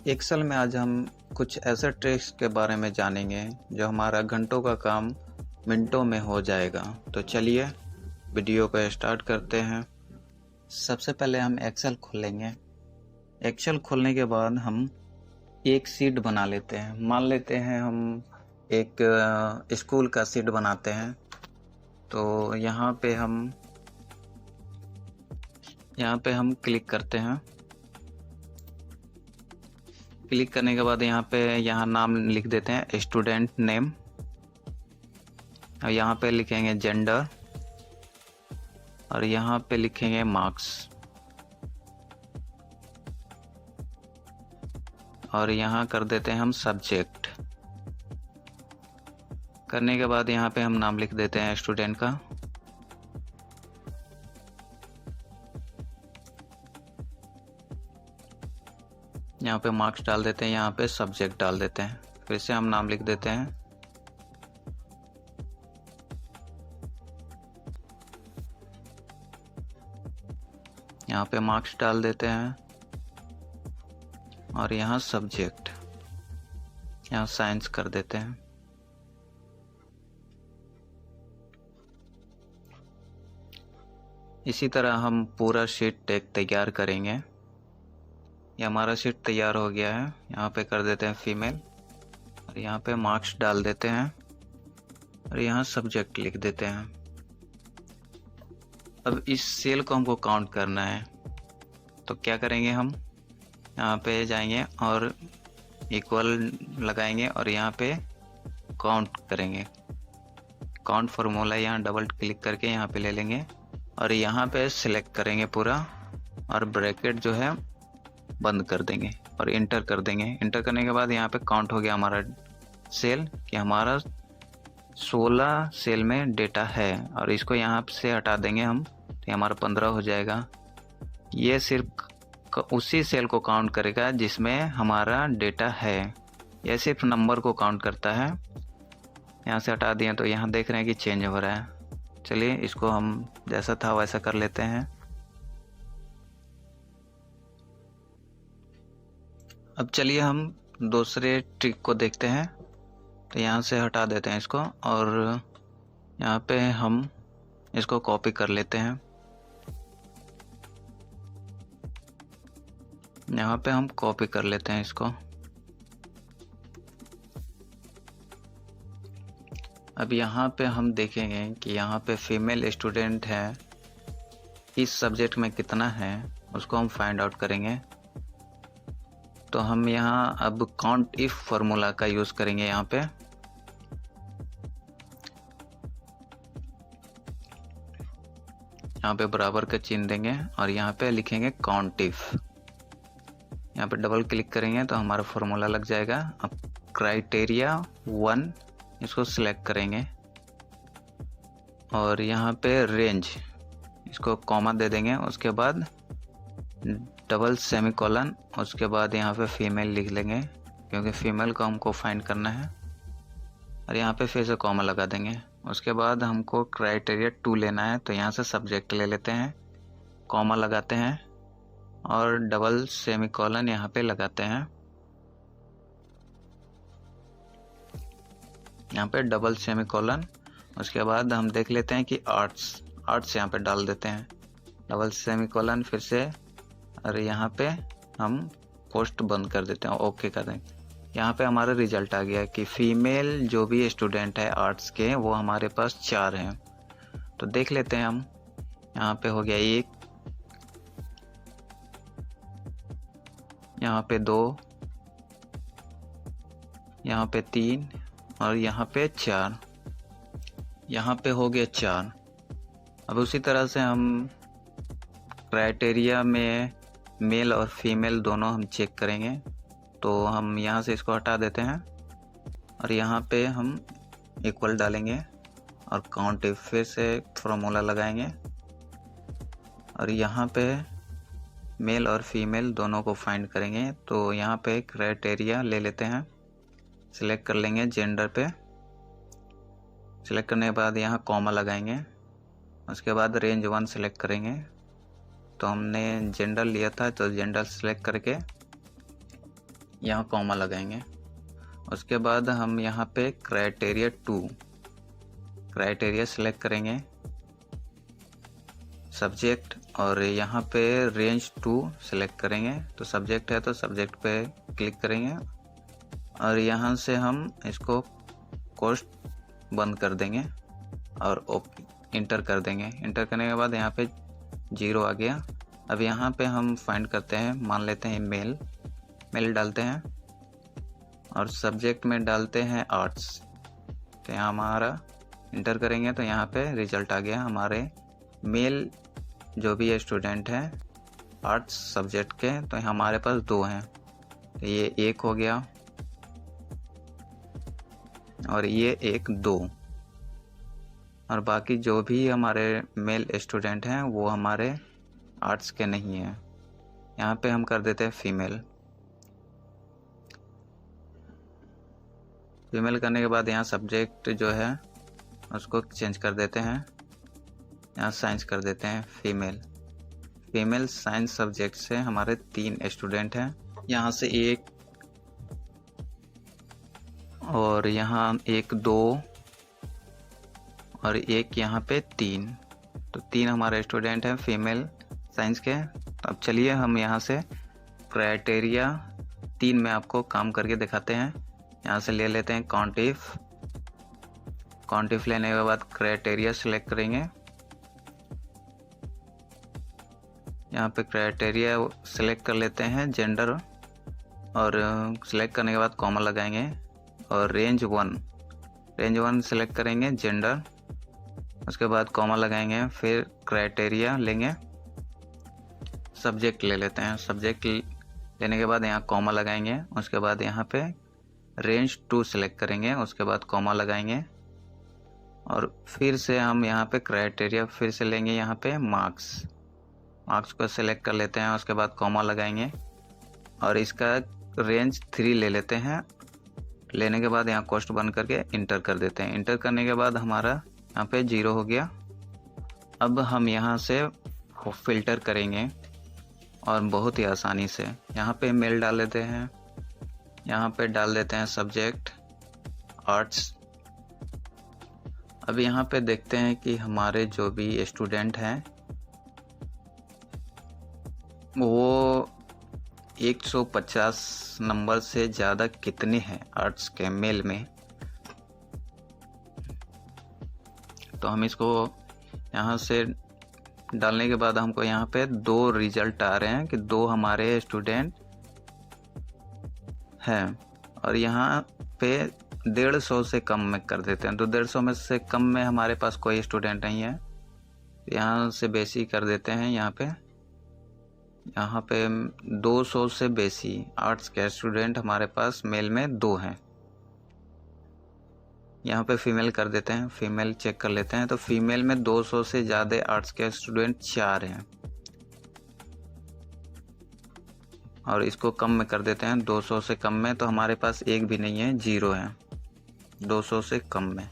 Excel में आज हम कुछ ऐसे ट्रिक्स के बारे में जानेंगे जो हमारा घंटों का काम मिनटों में हो जाएगा। तो चलिए वीडियो को स्टार्ट करते हैं। सबसे पहले हम एक्सेल खोलेंगे। एक्सेल खोलने के बाद हम एक शीट बना लेते हैं। मान लेते हैं हम एक स्कूल का शीट बनाते हैं। तो यहाँ पे हम क्लिक करते हैं। क्लिक करने के बाद यहाँ नाम लिख देते हैं स्टूडेंट नेम, और यहाँ पे लिखेंगे जेंडर, और यहाँ पे लिखेंगे मार्क्स, और यहाँ कर देते हैं हम सब्जेक्ट। करने के बाद यहाँ पे हम नाम लिख देते हैं स्टूडेंट का, यहाँ पे मार्क्स डाल देते हैं, यहाँ पे सब्जेक्ट डाल देते हैं। फिर से हम नाम लिख देते हैं, यहाँ पे मार्क्स डाल देते हैं, और यहाँ सब्जेक्ट, यहाँ साइंस कर देते हैं। इसी तरह हम पूरा शीट एक तैयार करेंगे। ये हमारा शीट तैयार हो गया है। यहाँ पे कर देते हैं फीमेल, और यहाँ पे मार्क्स डाल देते हैं, और यहाँ सब्जेक्ट लिख देते हैं। अब इस सेल को हमको काउंट करना है, तो क्या करेंगे, हम यहाँ पे जाएंगे और इक्वल लगाएंगे, और यहाँ पे काउंट करेंगे। काउंट फार्मूला यहाँ डबल क्लिक करके यहाँ पे ले लेंगे, और यहाँ पे सिलेक्ट करेंगे पूरा, और ब्रैकेट जो है बंद कर देंगे और इंटर कर देंगे। इंटर करने के बाद यहाँ पे काउंट हो गया हमारा सेल, कि हमारा 16 सेल में डेटा है, और इसको यहाँ से हटा देंगे हम, तो हमारा 15 हो जाएगा। ये सिर्फ उसी सेल को काउंट करेगा जिसमें हमारा डेटा है, यह सिर्फ नंबर को काउंट करता है। यहाँ से हटा दिए तो यहाँ देख रहे हैं कि चेंज हो रहा है। चलिए इसको हम जैसा था वैसा कर लेते हैं। अब चलिए हम दूसरे ट्रिक को देखते हैं। तो यहाँ से हटा देते हैं इसको, और यहाँ पे हम इसको कॉपी कर लेते हैं। यहाँ पे हम कॉपी कर लेते हैं इसको। अब यहाँ पे हम देखेंगे कि यहाँ पे फीमेल स्टूडेंट है, इस सब्जेक्ट में कितना है उसको हम फाइंड आउट करेंगे। तो हम यहाँ अब काउंट इफ फार्मूला का यूज करेंगे। यहाँ पे बराबर का चिन्ह देंगे, और यहाँ पे लिखेंगे काउंट इफ। यहाँ पे डबल क्लिक करेंगे तो हमारा फार्मूला लग जाएगा। अब क्राइटेरिया 1 इसको सिलेक्ट करेंगे, और यहाँ पे रेंज इसको कॉमा दे देंगे, उसके बाद डबल सेमीकोलन, उसके बाद यहाँ पे फीमेल लिख लेंगे क्योंकि फीमेल को हमको फाइंड करना है, और यहाँ पे फिर से कॉमा लगा देंगे। उसके बाद हमको क्राइटेरिया 2 लेना है, तो यहाँ से सब्जेक्ट ले लेते हैं, कॉमा लगाते हैं, और डबल सेमीकोलन यहाँ पे लगाते हैं। यहाँ पे डबल सेमीकोलन, उसके बाद हम देख लेते हैं कि आर्ट्स यहाँ पे डाल देते हैं, डबल सेमीकोलन फिर से, और यहाँ पे हम पोस्ट बंद कर देते हैं, ओके कर देंगे। यहाँ पे हमारा रिजल्ट आ गया कि फीमेल जो भी स्टूडेंट है आर्ट्स के वो हमारे पास 4 हैं। तो देख लेते हैं हम, यहाँ पे हो गया 1, यहाँ पे 2, यहाँ पे 3, और यहाँ पे 4। यहाँ पे हो गया 4। अब उसी तरह से हम क्राइटेरिया में मेल और फीमेल दोनों हम चेक करेंगे। तो हम यहाँ से इसको हटा देते हैं, और यहाँ पे हम इक्वल डालेंगे, और काउंट इफ फिर से फार्मूला लगाएंगे, और यहाँ पे मेल और फीमेल दोनों को फाइंड करेंगे। तो यहाँ पे क्राइटेरिया ले लेते हैं, सिलेक्ट कर लेंगे, जेंडर पे सिलेक्ट करने के बाद यहाँ कॉमा लगाएंगे, उसके बाद रेंज 1 सिलेक्ट करेंगे। तो हमने जेंडर लिया था, तो जेंडर सिलेक्ट करके यहाँ कॉमा लगाएंगे। उसके बाद हम यहाँ पे क्राइटेरिया 2 क्राइटेरिया सेलेक्ट करेंगे, सब्जेक्ट, और यहाँ पे रेंज 2 सेलेक्ट करेंगे। तो सब्जेक्ट है तो सब्जेक्ट पे क्लिक करेंगे और यहाँ से हम इसको कॉस्ट बंद कर देंगे और इंटर कर देंगे। इंटर करने के बाद यहाँ पे 0 आ गया। अब यहाँ पे हम फाइंड करते हैं, मान लेते हैं मेल डालते हैं और सब्जेक्ट में डालते हैं आर्ट्स। तो यहाँ हमारा इंटर करेंगे तो यहाँ पे रिजल्ट आ गया, हमारे मेल जो भी स्टूडेंट हैं आर्ट्स सब्जेक्ट के, तो हमारे पास 2 हैं। तो ये 1 हो गया और ये 2, और बाकी जो भी हमारे मेल स्टूडेंट हैं वो हमारे आर्ट्स के नहीं हैं। यहाँ पे हम कर देते हैं फीमेल करने के बाद यहाँ सब्जेक्ट जो है उसको चेंज कर देते हैं, यहाँ साइंस कर देते हैं फीमेल साइंस सब्जेक्ट से हमारे 3 स्टूडेंट हैं, यहाँ से 1 और यहाँ 1 2 और 1 यहाँ पे 3, तो 3 हमारे स्टूडेंट हैं फीमेल साइंस के। तो अब चलिए हम यहाँ से क्राइटेरिया 3 में आपको काम करके दिखाते हैं। यहाँ से ले लेते हैं काउंट इफ लेने के बाद क्राइटेरिया सेलेक्ट करेंगे। यहाँ पे क्राइटेरिया सेलेक्ट कर लेते हैं जेंडर, और सेलेक्ट करने के बाद कॉमा लगाएंगे और रेंज 1 सेलेक्ट करेंगे जेंडर, उसके बाद कॉमा लगाएंगे, फिर क्राइटेरिया लेंगे, सब्जेक्ट ले लेते हैं, सब्जेक्ट लेने के बाद यहाँ कॉमा लगाएंगे, उसके बाद यहाँ पे रेंज 2 सेलेक्ट करेंगे, उसके बाद कॉमा लगाएंगे और फिर से हम यहाँ पे क्राइटेरिया फिर से लेंगे, यहाँ पे मार्क्स को सेलेक्ट कर लेते हैं, उसके बाद कॉमा लगाएंगे और इसका रेंज 3 ले लेते हैं। लेने के बाद यहाँ कॉस्ट बंद करके इंटर कर देते हैं। इंटर करने के बाद हमारा यहाँ पे 0 हो गया। अब हम यहाँ से फिल्टर करेंगे और बहुत ही आसानी से यहाँ पे मेल डाल लेते हैं, यहाँ पे डाल देते हैं सब्जेक्ट आर्ट्स। अब यहाँ पे देखते हैं कि हमारे जो भी स्टूडेंट हैं वो 150 नंबर से ज़्यादा कितने हैं आर्ट्स के मेल में। तो हम इसको यहाँ से डालने के बाद हमको यहाँ पे 2 रिजल्ट आ रहे हैं कि 2 हमारे स्टूडेंट हैं, और यहाँ पे 150 से कम में कर देते हैं। तो 150 में से कम में हमारे पास कोई स्टूडेंट नहीं है, यहाँ से बेसी कर देते हैं। यहाँ पे 200 से बेसी आर्ट्स के स्टूडेंट हमारे पास मेल में 2 हैं। यहाँ पे फीमेल कर देते हैं, फीमेल चेक कर लेते हैं। तो फीमेल में 200 से ज़्यादा आर्ट्स के स्टूडेंट 4 हैं, और इसको कम में कर देते हैं 200 से कम में। तो हमारे पास 1 भी नहीं है, 0 है 200 से कम में।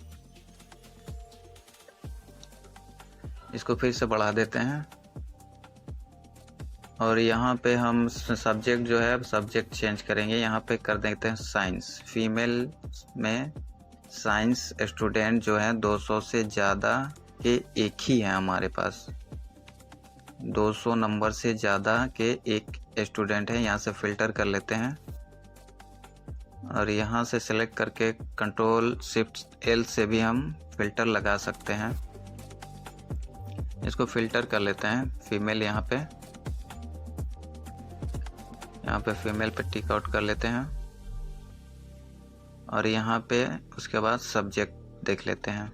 इसको फिर से बढ़ा देते हैं और यहाँ पे हम सब्जेक्ट जो है सब्जेक्ट चेंज करेंगे। यहाँ पे कर देते हैं साइंस। फीमेल में साइंस स्टूडेंट जो है 200 से ज़्यादा के 1 ही है हमारे पास, 200 नंबर से ज़्यादा के 1 स्टूडेंट है। यहाँ से फ़िल्टर कर लेते हैं और यहाँ से सेलेक्ट करके Ctrl+Shift+L से भी हम फ़िल्टर लगा सकते हैं। इसको फ़िल्टर कर लेते हैं फीमेल, यहाँ पे फीमेल पे टिक आउट कर लेते हैं और यहाँ पे उसके बाद सब्जेक्ट देख लेते हैं,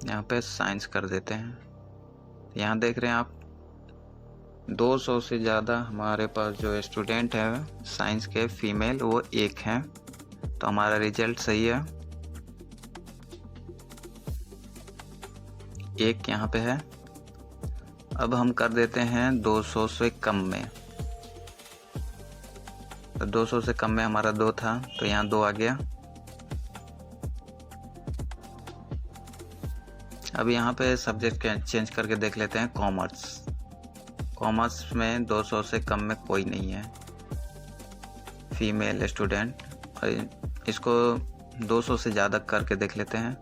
यहाँ पे साइंस कर देते हैं। यहाँ देख रहे हैं आप 200 से ज़्यादा हमारे पास जो स्टूडेंट है साइंस के फीमेल वो 1 हैं। तो हमारा रिजल्ट सही है, 1 यहाँ पे है। अब हम कर देते हैं 200 से कम में। तो 200 से कम में हमारा 2 था, तो यहाँ 2 आ गया। अब यहाँ पे सब्जेक्ट चेंज करके देख लेते हैं कॉमर्स में 200 से कम में कोई नहीं है, फीमेल स्टूडेंट, और इसको 200 से ज़्यादा करके देख लेते हैं।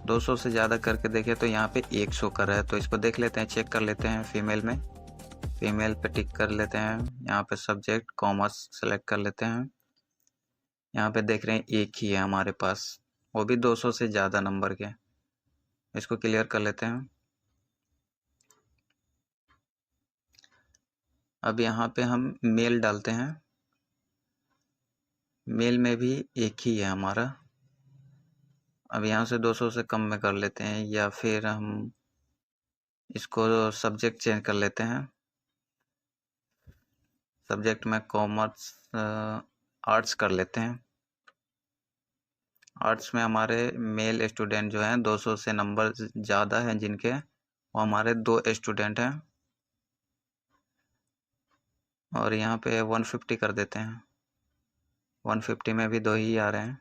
200 से ज़्यादा करके देखें तो यहाँ पे 1 शो कर रहा है, तो इसको देख लेते हैं, चेक कर लेते हैं। फीमेल में, फीमेल पे टिक कर लेते हैं। यहाँ पे सब्जेक्ट कॉमर्स सेलेक्ट कर लेते हैं। यहाँ पे देख रहे हैं एक ही है हमारे पास, वो भी 200 से ज़्यादा नंबर के। इसको क्लियर कर लेते हैं। अब यहाँ पे हम मेल डालते हैं। मेल में भी एक ही है हमारा। अब यहाँ से 200 से कम में कर लेते हैं, या फिर हम इसको सब्जेक्ट चेंज कर लेते हैं। सब्जेक्ट में कॉमर्स आर्ट्स कर लेते हैं। आर्ट्स में हमारे मेल स्टूडेंट जो हैं 200 से नंबर ज़्यादा हैं जिनके, वो हमारे 2 स्टूडेंट हैं। और यहाँ पे 150 कर देते हैं। 150 में भी 2 ही आ रहे हैं।